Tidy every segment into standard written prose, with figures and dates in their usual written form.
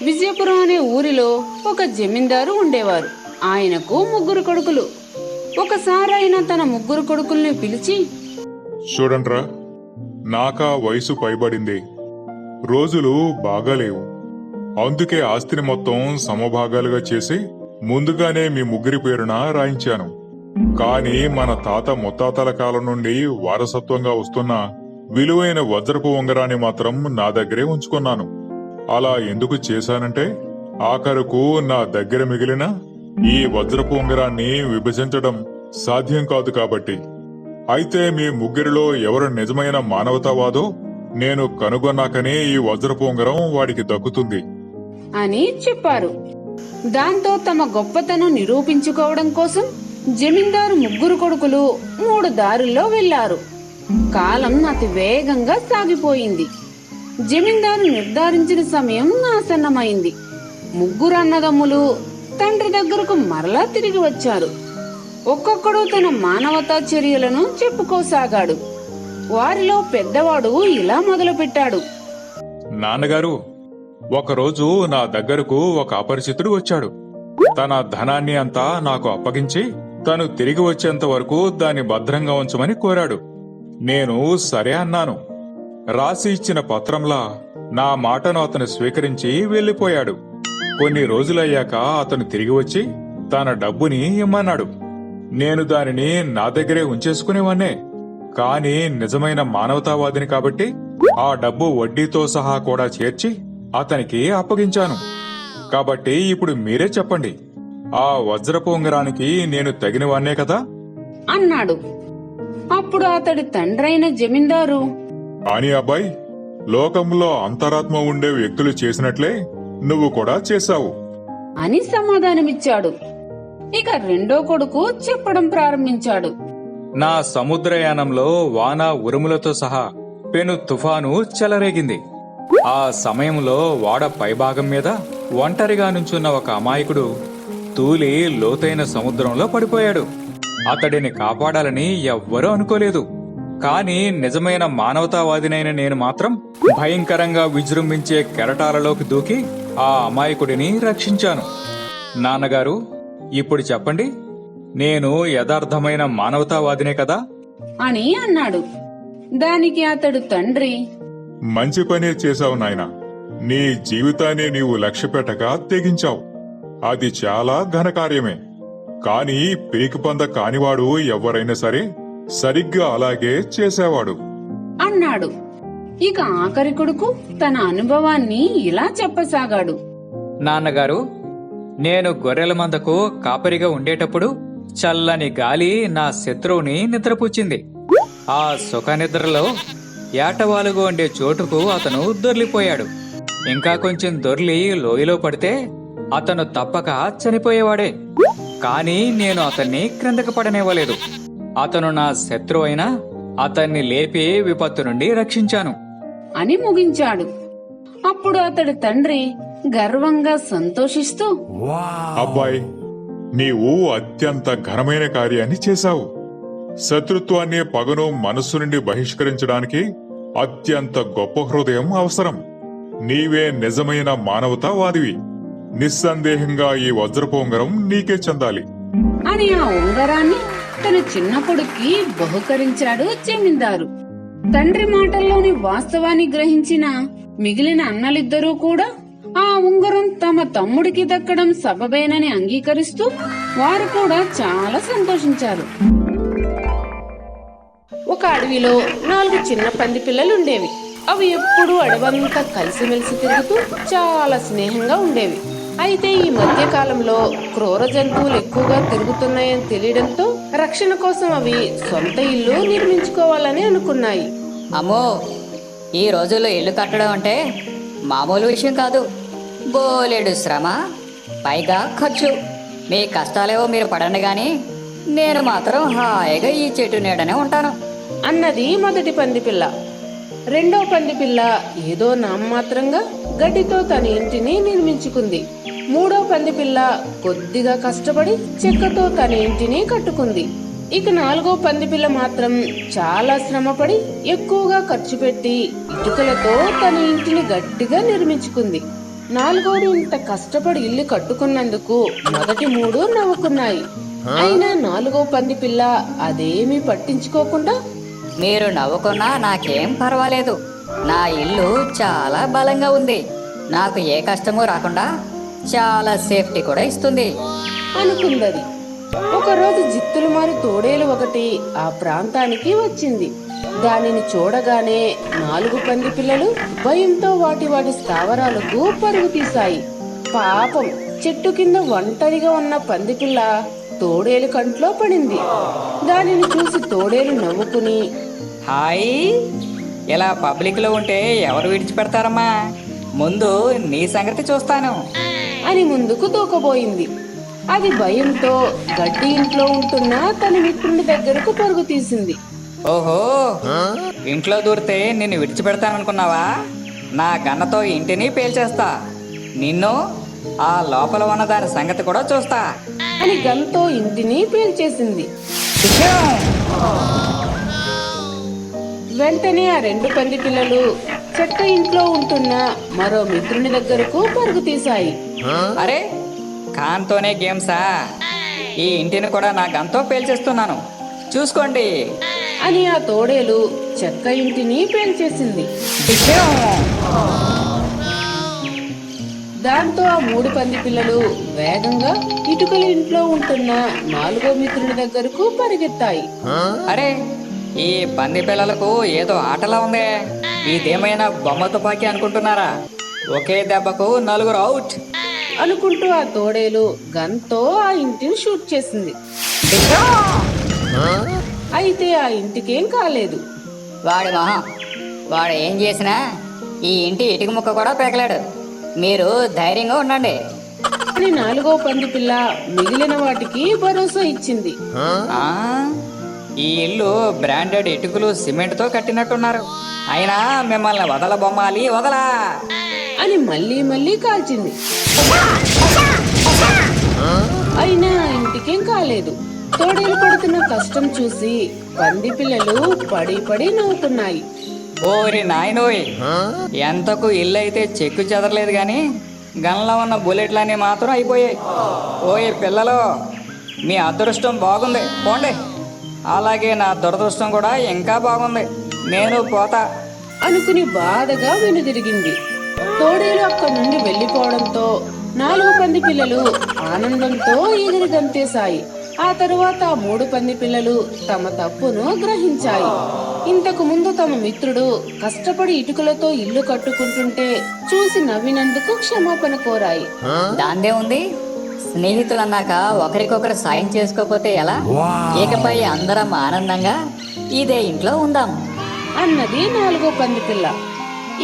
విజయపురం అనే ఊరిలో ఒక జమీందారు ఉండేవారు. ఆయనకు 3 కొడుకులు. ఒకసారి ఆయన తన 3 కొడుకుల్ని పిలిచి, చూడండ్రా, నాకా వయసు పైబడింది, రోజులు బాగాలేవు. అందుకే ఆస్తిని మొత్తం సమభాగాలుగా చేసి ముందుగానే మీ 3 పేరున రాయించాను. కాని మన తాత ముత్తాతల కాలం నుండి వారసత్వంగా వస్తున్న విలువైన వజ్రపు ఉంగరాన్ని మాత్రం నా దగ్గరే ఉంచుకున్నాను. అలా ఎందుకు చేశానంటే, ఆఖరుకు నా దగ్గర మిగిలిన ఈ వజ్రపు ఉంగరాన్ని విభజించడం సాధ్యం కాదు కాబట్టి. అయితే మీ 3లో ఎవరు నిజమైన మానవతావాదో నేను కనుగొన్నాకనే ఈ వజ్రపు ఉంగరం వాడికి దక్కుతుంది అని చెప్పారు. దాంతో తమ గొప్పతనం నిరూపించుకోవడం కోసం జమీందారు 3 కొడుకులు 3 దారుల్లో వెళ్లారు. కాలం అతి వేగంగా సాగిపోయింది. జమీందారు నిర్ధారించిన సమయం ఆసన్నమైంది. 3 అన్నదమ్ములు తండ్రి దగ్గరకు మరలా తిరిగి వచ్చారు. ఒక్కొక్కడు తన మానవతా చర్యలను చెప్పుకోసాగాడు. వారిలో పెద్దవాడు ఇలా మొదలుపెట్టాడు. నాన్నగారు, ఒకరోజు నా దగ్గరకు ఒక అపరిచితుడు వచ్చాడు. తన ధనాన్ని అంతా నాకు అప్పగించి తను తిరిగి వచ్చేంత వరకు దాన్ని భద్రంగా ఉంచమని కోరాడు. నేను సరే అన్నాను. రాసి ఇచ్చిన పత్రంలా నా మాటను అతను స్వీకరించి వెళ్లిపోయాడు. కొన్ని రోజులయ్యాక అతను తిరిగి వచ్చి తన డబ్బుని ఇమ్మన్నాడు. నేను దానిని నా దగ్గరే ఉంచేసుకునేవాన్నే. కాని నిజమైన మానవతావాదిని కాబట్టి ఆ డబ్బు వడ్డీతో సహా కూడా చేర్చి అతనికి అప్పగించాను. కాబట్టి ఇప్పుడు మీరే చెప్పండి, ఆ వజ్రపు ఉంగరానికి నేను తగినవాన్నే కదా అన్నాడు. అప్పుడు అతడి తండ్రైన జమీందారు, కాని అబ్బాయి, లోకంలో అంతరాత్మ ఉండే వ్యక్తులు చేసినట్లే నువ్వు కూడా చేశావు అని సమాధానమిచ్చాడు. ఇక రెండో కొడుకు చెప్పడం ప్రారంభించాడు. నా సముద్రయానంలో వాన ఉరుములతో సహా పెను తుఫాను చెలరేగింది. ఆ సమయంలో వాడ పైభాగం మీద ఒంటరిగా నుంచున్న ఒక అమాయకుడు తూలి లోతైన సముద్రంలో పడిపోయాడు. అతడిని కాపాడాలని ఎవ్వరూ అనుకోలేదు. కాని నిజమైన మానవతావాదినైన నేను మాత్రం భయంకరంగా విజృంభించే కెరటాలలోకి దూకి ఆ అమాయకుడిని రక్షించాను. నాన్నగారు, ఇప్పుడు చెప్పండి, నేను యథార్థమైన మానవతావాదినే కదా అని అన్నాడు. దానికి అతడు తండ్రి, మంచి పనే చేశావు నాయనా. నీ జీవితాన్ని నీవు లక్ష్యపెట్టక తెగించావు. అది చాలా ఘనకార్యమే. కాని పీకిపంద కానివాడు ఎవరైనా సరే సరిగ్గా అలాగే చేసేవాడు అన్నాడు. ఇక ఆఖరి కొడుకు తన అనుభవాన్ని ఇలా చెప్పసాగాడు. నాన్నగారు, నేను గొర్రెల మందకు కాపరిగా ఉండేటప్పుడు చల్లని గాలి నా శత్రువుని నిద్రపుచ్చింది. ఆ సుఖ నిద్రలో ఏటవాలుగా ఉండే చోటుకు అతను దొర్లిపోయాడు. ఇంకా కొంచెం దొర్లి లోయలో పడితే అతను తప్పక చనిపోయేవాడే. కాని నేను అతన్ని క్రిందకు పడనివ్వలేదు. అతను నా శత్రువు అయినా అతన్ని లేపి విపత్తు నుండి రక్షించాను అని ముగించాడు. అప్పుడు అతడి తండ్రి గర్వంగా సంతోషిస్తూ, అబ్బాయి, నీవు అత్యంత ఘనమైన కార్యాన్ని చేశావు. శత్రుత్వాన్ని, పగను మనస్సు నుండి బహిష్కరించడానికి అత్యంత గొప్ప హృదయం అవసరం. నీవే నిజమైన మానవతావాదివి. నిస్సందేహంగా ఈ వజ్రపు ఉంగరం నీకే చెందాలి అని ఆ ఉంగరాన్ని తన చిన్న కొడుక్కి బహుకరించాడు జమీందారు. తండ్రి మాటల్లోని వాస్తవాన్ని గ్రహించిన మిగిలిన అన్నలిద్దరూ కూడా ఆ ఉంగరం తమ తమ్ముడికి దక్కడం సబబేనని అంగీకరిస్తూ వారు కూడా చాలా సంతోషించారు. ఒక అడవిలో 4 చిన్న పంది పిల్లలుండేవి. అవి ఎప్పుడూ అడవంతా కలిసిమెలిసి తిరుగుతూ చాలా స్నేహంగా ఉండేవి. అయితే ఈ మధ్య కాలంలో క్రూర జంతువులు ఎక్కువగా తిరుగుతున్నాయని తెలియడంతో రక్షణ కోసం అవి సొంత ఇల్లు నిర్మించుకోవాలని అనుకున్నాయి. అమ్మో, ఈ రోజుల్లో ఇల్లు కట్టడం అంటే మామూలు విషయం కాదు. బోలెడు శ్రమ, పైగా ఖర్చు. మీ కష్టాలేవో మీరు పడండి గాని నేను మాత్రం హాయిగా ఈ చెట్టు నీడనే ఉంటాను అన్నది మొదటి పందిపిల్ల. రెండో పందిపిల్ల ఏదో నామమాత్రంగా గడ్డితో తన ఇంటిని నిర్మించుకుంది. మూడో పందిపిల్ల కొద్దిగా కష్టపడి చెక్కతో తన ఇంటిని కట్టుకుంది. ఇక నాలుగో పందిపిల్ల మాత్రం చాలా శ్రమపడి ఎక్కువగా ఖర్చు పెట్టి ఇటుకలతో తన ఇంటిని గట్టిగా నిర్మించుకుంది. నాలుగోడు ఇంత కష్టపడి ఇల్లు కట్టుకున్నందుకు మొదటి మూడు నవ్వుకున్నాయి. అయినా నాలుగో పంది పిల్ల అదేమీ పట్టించుకోకుండా, మీరు నవ్వుకున్నా నాకేం పర్వాలేదు. నా ఇల్లు చాలా బలంగా ఉంది. నాకు ఏ కష్టము రాకుండా చాలా సేఫ్టీ కూడా ఇస్తుంది అనుకుందది. ఒకరోజు జిత్తులు మారి తోడేలు ఒకటి ఆ ప్రాంతానికి వచ్చింది. దానిని చూడగానే నాలుగు పంది పిల్లలు భయంతో వాటి వాటి స్థావరాలకు పరుగు తీశాయి. పాపం, చెట్టు కింద ఒంటరిగా ఉన్న పంది పిల్ల తోడేలు కంట్లో పడింది. దానిని చూసి తోడేలు నవ్వుకుని, హాయ్, ఇలా పబ్లిక్లో ఉంటే ఎవరు విడిచిపెడతారమ్మా? ముందు నీ సంగతి చూస్తాను అని ముందుకు దూకబోయింది. అది భయంతో గడ్డి ఇంట్లో ఉంటున్న తన మిత్రుని దగ్గరకు పరుగు తీసింది. ఓహో, ఇంట్లో దూరితే నిన్ను విడిచిపెడతాననుకున్నావా? నా గన్నతో ఇంటిని పేల్చేస్తా. నిన్ను, ఆ లోపల ఉన్న దాని సంగతి కూడా చూస్తా అని గన్తో ఇంటిని పేల్చేసింది. వెంటనే ఆ రెండు పంది పిల్లలు చెట్ట ఇంట్లో ఉంటున్న మరో మిత్రుని దగ్గరకు పరుగు తీశాయి. అరే, కాన్తోనే గేమ్సా? ఈ ఇంటిని కూడా నా గన్తో పేల్చేస్తున్నాను, చూసుకోండి అని ఆ తోడేలు చెక్క ఇంటిని పేల్చేసింది. దాంతో ఆ మూడు పంది పిల్లలు వేగంగా ఇటుకల ఇంట్లో ఉంటున్న నాలుగో మిత్రుని దగ్గరకు పరిగెత్తాయి. అరే, ఈ పంది పిల్లలకు ఏదో ఆటలా ఉందే. ఇదేమైనా బొమ్మ తుపాకీ అనుకుంటున్నారా? ఒకే దెబ్బకు నలుగురు అవుట్ అనుకుంటూ ఆ తోడేలు గన్తో ఆ ఇంటిని షూట్ చేసింది. అయితే ఆ ఇంటికేం కాలేదు. వాడి మొహం, వాడు ఏం చేసినా ఈ ఇంటి ఇటుక ముక్క కూడా పేకలేడు. మీరు ధైర్యంగా ఉండండి అని నాలుగో పంది పిల్ల మిగిలిన వాటికి భరోసా ఇచ్చింది. ఆ, ఈ ఇల్లు బ్రాండెడ్ ఇటుకలు సిమెంట్తో కట్టినట్టున్నారు. అయినా మిమ్మల్ని వదల బొమ్మాలి, వదలా అని మళ్ళీ మళ్ళీ కాల్చింది. అయినా ఆ ఇంటికేం కాలేదు. తోడేలు పడుతున్న కష్టం చూసి పంది పిల్లలు పడి పడి నవ్వుకున్నాయి. ఓరి నాయనోయ్, ఎంతకు ఇల్లు అయితే చెక్కు చెదరలేదు గాని గన్లో ఉన్న బుల్లెట్లన్నీ మాత్రం అయిపోయాయి. ఓయ్ పిల్లలు, మీ అదృష్టం బాగుంది, పోండి. అలాగే నా దురదృష్టం కూడా ఇంకా బాగుంది, నేను పోతా అనుకుని బాధగా వెనుదిరిగింది. తోడేలు అక్కడి నుండి వెళ్లిపోవడంతో నాలుగు పంది పిల్లలు ఆనందంతో ఎగిరి గంతేశాయి. ఆ తరువాత ఆ మూడు పంది పిల్లలు తమ తప్పును గ్రహించాయి. ఇంతకు ముందు తమ మిత్రుడు కష్టపడి ఇటుకలతో ఇల్లు కట్టుకుంటుంటే చూసి నవ్వినందుకు క్షమాపణ కోరాయి. దాందే ఉంది, స్నేహితులన్నాక ఒకరికొకరు సాయం చేసుకోకపోతే ఎలా? ఇకపై అందరం ఆనందంగా ఇదే ఇంట్లో ఉందాం అన్నది నాలుగో పంది పిల్ల.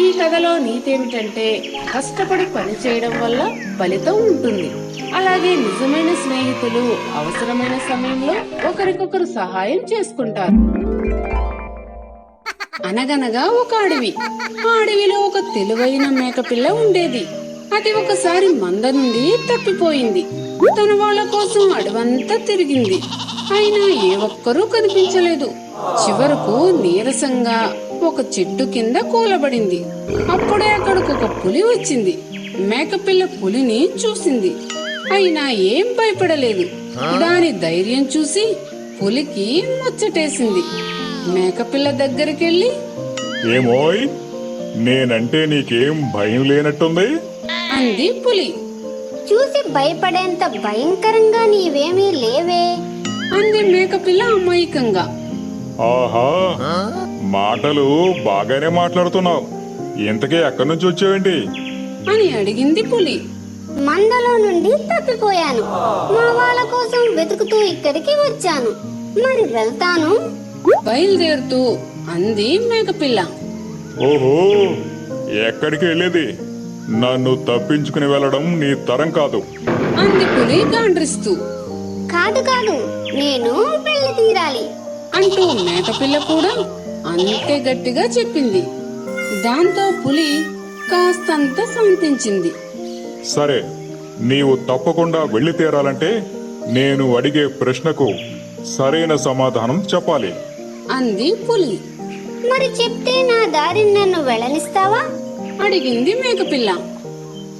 ఈ కథలో నీతేమిటంటే, కష్టపడి పని చేయడం వల్ల ఫలితం ఉంటుంది. అలాగే నిజమైన స్నేహితులు అవసరమైన సమయంలో ఒకరికొకరు సహాయం చేసుకుంటారు. అనగనగా ఒక అడవి. ఆ అడవిలో ఒక తెలివైన మేకపిల్ల ఉండేది. అది ఒకసారి మంద నుండి తప్పిపోయింది. తన వాళ్ళ కోసం అడవంతా తిరిగింది. అయినా ఏ ఒక్కరూ కనిపించలేదు. చివరకు నీరసంగా ఒక చెట్టు కింద కూలబడింది. అప్పుడే అక్కడికి ఒక పులి వచ్చింది. మేకపిల్ల పులిని చూసింది. అయినా ఏం భయపడలేదు. దాని ధైర్యం చూసి పులికి ముచ్చటేసింది. మేకపిల్ల దగ్గరికెళ్ళి, ఏమోయ్, నేనంటే నీకేం భయం లేనట్టుంది? అంది పులి. చూసి భయపడేంత భయంకరంగా నీవేమీ లేవే. అంది మేకపిల్ల అమాయకంగా. ఆహా, మాటలు బాగానే మాట్లాడుతున్నావు. ఇంతకీ ఎక్కడి నుంచి వచ్చావేంటి? అని అడిగింది పులి. మందలో నుండి తప్పిపోయాను. మా వాళ్ళ కోసం వెతుకుతూ ఇక్కడికి వచ్చాను. మరి వెళ్తాను. బయలుదేరుతూ అంది మేకపిల్ల. ఓహో, ఎక్కడికి వెళ్ళేది? నన్ను తప్పించుకుని వెళ్ళడం నీ తరం కాదు. అంది పులి గాండ్రిస్తూ. కాదు కాదు, నేను వెళ్ళి తీరాలి అంటూ మేకపిల్ల కూడా అంతే గట్టిగా చెప్పింది. దాంతో పులి కాస్తంత శాంతించింది. సరే, నీవు తప్పకుండా వెళ్ళి తీరాలంటే నేను అడిగే ప్రశ్నకు సరైన సమాధానం చెప్పాలి. అంది పులి. మరి చెప్తే నా దారిని నన్ను వెళ్ళనిస్తావా? అడిగింది మేకపిల్ల.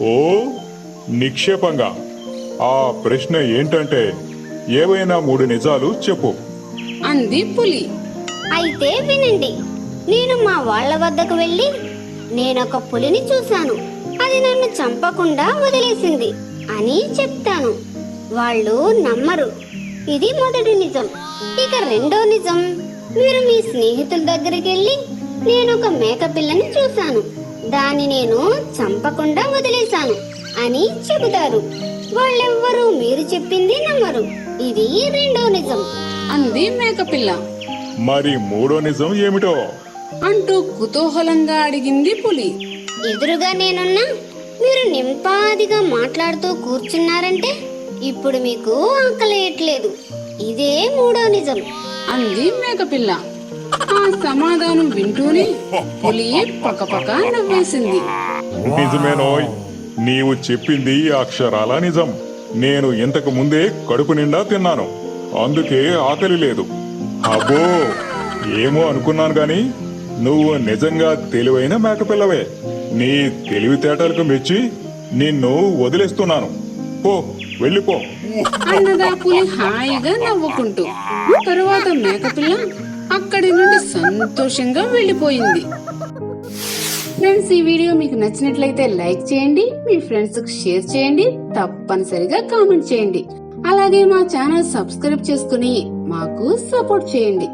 ఓ నిక్షేపంగా ఆ ప్రశ్న ఏంటంటే ఏవైనా 3 నిజాలు చెప్పు. అంది పులి. అయితే వినండి. నేను మా వాళ్ళ వద్దకు వెళ్ళి నేనొక పులిని చూశాను, అది నన్ను చంపకుండా వదిలేసింది అని చెప్తాను. వాళ్ళు నమ్మరు. ఇది మొదటి నిజం. ఇక రెండో నిజం, మీరు మీ స్నేహితుల దగ్గరికి వెళ్ళి నేనొక మేకపిల్లని చూశాను, దాన్ని నేను చంపకుండా వదిలేశాను అని చెబుతారు. వాళ్ళెవ్వరూ మీరు చెప్పింది నమ్మరు. ఇది రెండో నిజం అంది మేకపిల్ల. మరి 3వ నిజం ఏమిటో? అంటూ కుతూహలంగా అడిగింది పులి. ఎదురుగా నేనున్నా మీరు నింపాదిగా మాట్లాడుతూ కూర్చున్నారంటే ఇప్పుడు మీకు ఆకలేయట్లేదు. ఇదే మూడో నిజం అంది మేకపిల్ల. ఆ సమాధానం వింటూనే పులి పకపక నవ్వేసింది. నిజమేనోయ్, నీవు చెప్పింది అక్షరాల నిజం. నేను ఇంతకు ముందే కడుపు నిండా తిన్నాను, అందుకే ఆకలి లేదు. అబ్బో, ఏమో అనుకున్నాను గాని నువ్వు నిజంగా తెలివైన మేకపిల్లవే. నీ తెలివితేటలకు మెచ్చి నిన్ను వదిలేస్తున్నాను. పో, వెళ్ళిపో. అన్నదా పులి హాయిగా నవ్వుకుంటూ. తరువాత మేకపిల్ల అక్కడి నుండి సంతోషంగా వెళ్ళిపోయింది. ఫ్రెండ్స్, ఈ వీడియో మీకు నచ్చినట్లయితే లైక్ చేయండి, మీ ఫ్రెండ్స్ కు షేర్ చేయండి, తప్పనిసరిగా కామెంట్ చేయండి. అలాగే మా ఛానల్ సబ్స్క్రైబ్ చేసుకుని మాకు సపోర్ట్ చేయండి.